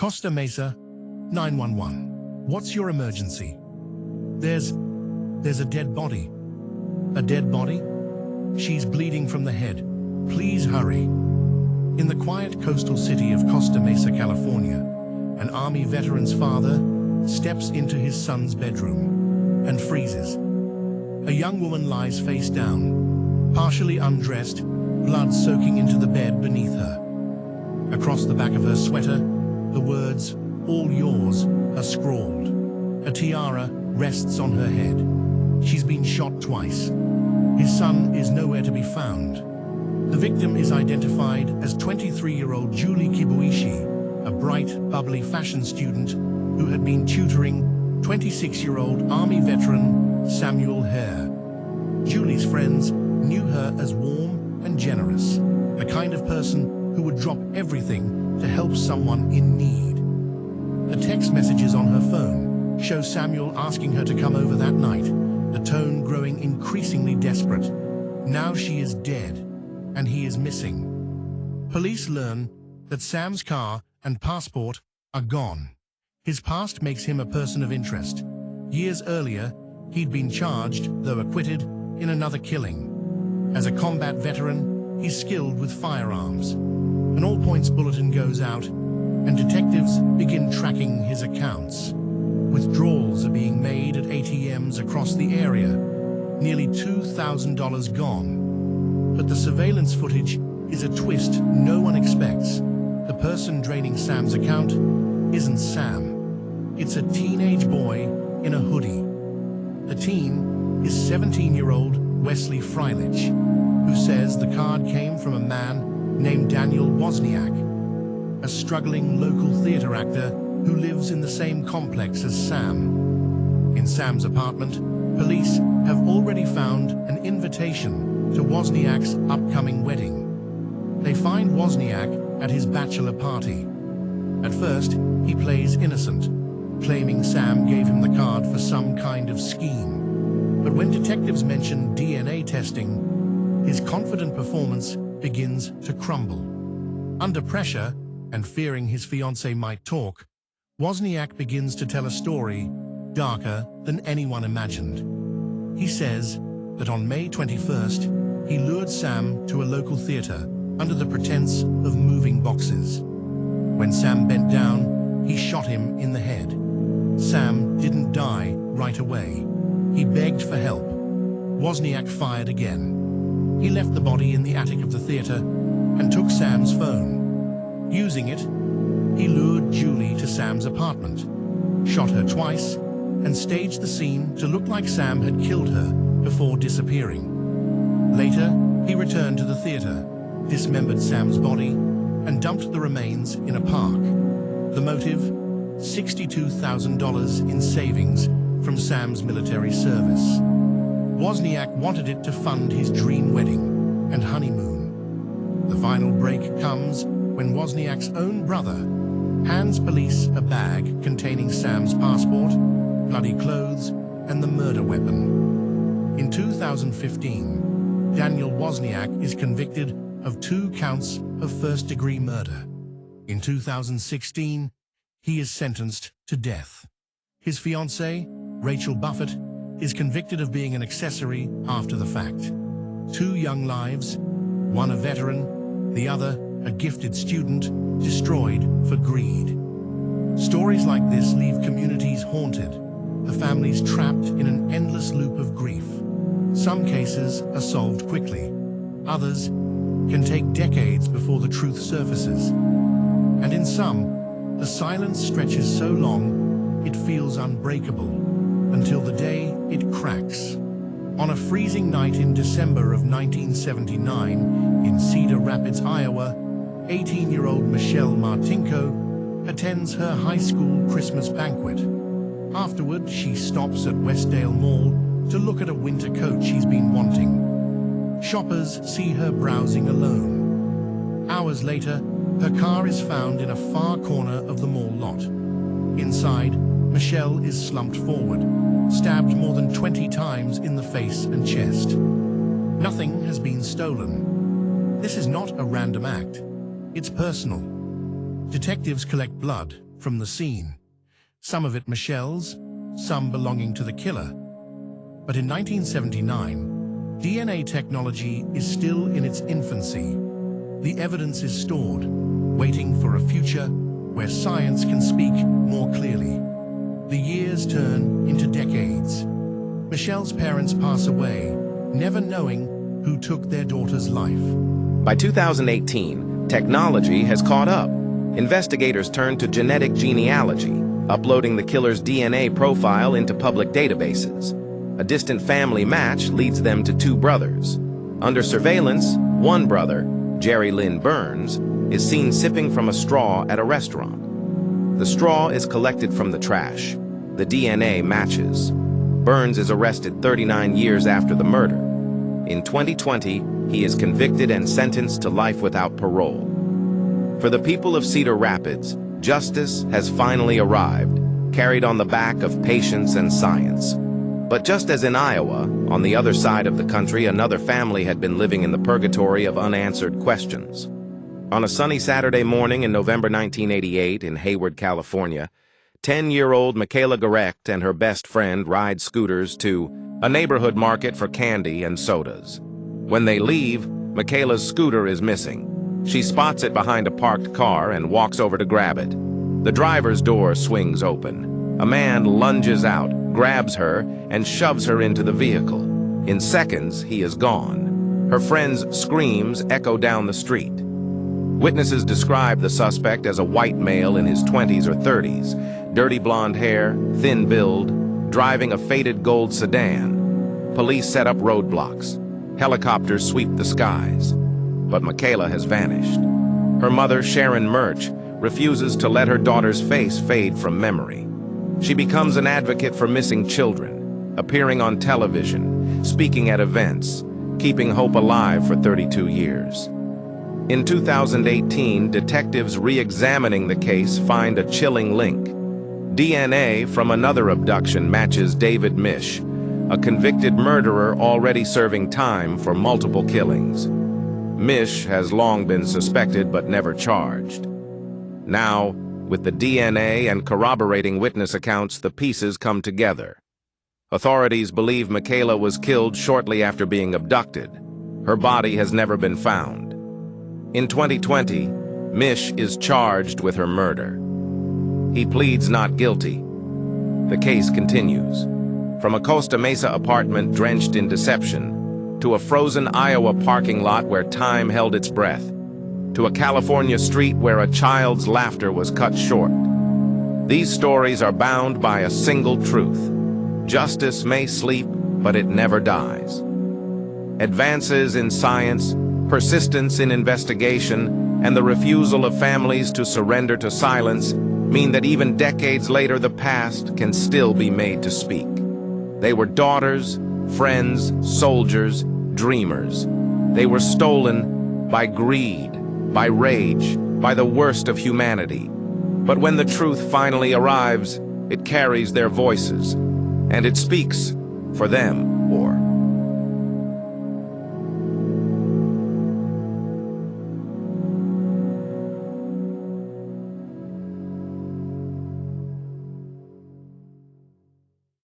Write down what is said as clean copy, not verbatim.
Costa Mesa, 911. What's your emergency? There's a dead body. A dead body? She's bleeding from the head. Please hurry. In the quiet coastal city of Costa Mesa, California, an Army veteran's father steps into his son's bedroom and freezes. A young woman lies face down, partially undressed, blood soaking into the bed beneath her. Across the back of her sweater, the words, "All yours," are scrawled. A tiara rests on her head. She's been shot twice. His son is nowhere to be found. The victim is identified as 23-year-old Julie Kibuishi, a bright, bubbly fashion student who had been tutoring 26-year-old Army veteran Samuel Hare. Julie's friends knew her as warm and generous, the kind of person who would drop everything to help someone in need. The text messages on her phone show Samuel asking her to come over that night, the tone growing increasingly desperate. Now she is dead, and he is missing. Police learn that Sam's car and passport are gone. His past makes him a person of interest. Years earlier, he'd been charged, though acquitted, in another killing. As a combat veteran, he's skilled with firearms. An all-points bulletin goes out, and detectives begin tracking his accounts. Withdrawals are being made at ATMs across the area, nearly $2,000 gone. But the surveillance footage is a twist no one expects. The person draining Sam's account isn't Sam. It's a teenage boy in a hoodie. The teen is 17-year-old Wesley Freilich, who says the card came from a man named Daniel Wozniak, a struggling local theater actor who lives in the same complex as Sam. In Sam's apartment, police have already found an invitation to Wozniak's upcoming wedding. They find Wozniak at his bachelor party. At first, he plays innocent, claiming Sam gave him the card for some kind of scheme. But when detectives mention DNA testing, his confident performance begins to crumble. Under pressure, and fearing his fiancée might talk, Wozniak begins to tell a story darker than anyone imagined. He says that on May 21st, he lured Sam to a local theater under the pretense of moving boxes. When Sam bent down, he shot him in the head. Sam didn't die right away. He begged for help. Wozniak fired again. He left the body in the attic of the theater and took Sam's phone. Using it, he lured Julie to Sam's apartment, shot her twice, and staged the scene to look like Sam had killed her before disappearing. Later, he returned to the theater, dismembered Sam's body, and dumped the remains in a park. The motive? $62,000 in savings from Sam's military service. Wozniak wanted it to fund his dream wedding and honeymoon. The final break comes when Wozniak's own brother hands police a bag containing Sam's passport, bloody clothes, and the murder weapon. In 2015, Daniel Wozniak is convicted of 2 counts of first-degree murder. In 2016, he is sentenced to death. His fiancée, Rachel Buffett, is convicted of being an accessory after the fact. 2 young lives, one a veteran, the other a gifted student, destroyed for greed. Stories like this leave communities haunted, the families trapped in an endless loop of grief. Some cases are solved quickly. Others can take decades before the truth surfaces. And in some, the silence stretches so long it feels unbreakable, until the day it cracks. On a freezing night in December of 1979 in Cedar Rapids, Iowa, 18-year-old Michelle Martinko attends her high school Christmas banquet. Afterward, she stops at Westdale Mall to look at a winter coat she's been wanting. Shoppers see her browsing alone. Hours later, her car is found in a far corner of the mall lot. Inside, Michelle is slumped forward, stabbed more than 20 times in the face and chest. Nothing has been stolen. This is not a random act. It's personal. Detectives collect blood, from the scene. Some of it Michelle's, some belonging to the killer. But in 1979, DNA technology is still in its infancy. The evidence is stored, waiting for a future where science can speak more clearly. The years turn into decades. Michelle's parents pass away, never knowing who took their daughter's life. By 2018, technology has caught up. Investigators turn to genetic genealogy, uploading the killer's DNA profile into public databases. A distant family match leads them to two brothers. Under surveillance, one brother, Jerry Lynn Burns, is seen sipping from a straw at a restaurant. The straw is collected from the trash. The DNA matches. Burns is arrested 39 years after the murder. In 2020, he is convicted and sentenced to life without parole. For the people of Cedar Rapids, justice has finally arrived, carried on the back of patience and science. But just as in Iowa, on the other side of the country, another family had been living in the purgatory of unanswered questions. On a sunny Saturday morning in November 1988 in Hayward, California, 10-year-old Michaela Garecht and her best friend ride scooters to a neighborhood market for candy and sodas. When they leave, Michaela's scooter is missing. She spots it behind a parked car and walks over to grab it. The driver's door swings open. A man lunges out, grabs her, and shoves her into the vehicle. In seconds, he is gone. Her friend's screams echo down the street. Witnesses describe the suspect as a white male in his 20s or 30s, dirty blonde hair, thin build, driving a faded gold sedan. Police set up roadblocks. Helicopters sweep the skies. But Michaela has vanished. Her mother, Sharon Murch, refuses to let her daughter's face fade from memory. She becomes an advocate for missing children, appearing on television, speaking at events, keeping hope alive for 32 years. In 2018, detectives re-examining the case find a chilling link. DNA from another abduction matches David Misch, a convicted murderer already serving time for multiple killings. Misch has long been suspected but never charged. Now, with the DNA and corroborating witness accounts, the pieces come together. Authorities believe Michaela was killed shortly after being abducted. Her body has never been found. In 2020, Misch is charged with her murder. He pleads not guilty. The case continues. From a Costa Mesa apartment drenched in deception, to a frozen Iowa parking lot where time held its breath, to a California street where a child's laughter was cut short. These stories are bound by a single truth. Justice may sleep, but it never dies. Advances in science, persistence in investigation, and the refusal of families to surrender to silence mean that even decades later the past can still be made to speak. They were daughters, friends, soldiers, dreamers. They were stolen by greed, by rage, by the worst of humanity. But when the truth finally arrives, it carries their voices, and it speaks for them.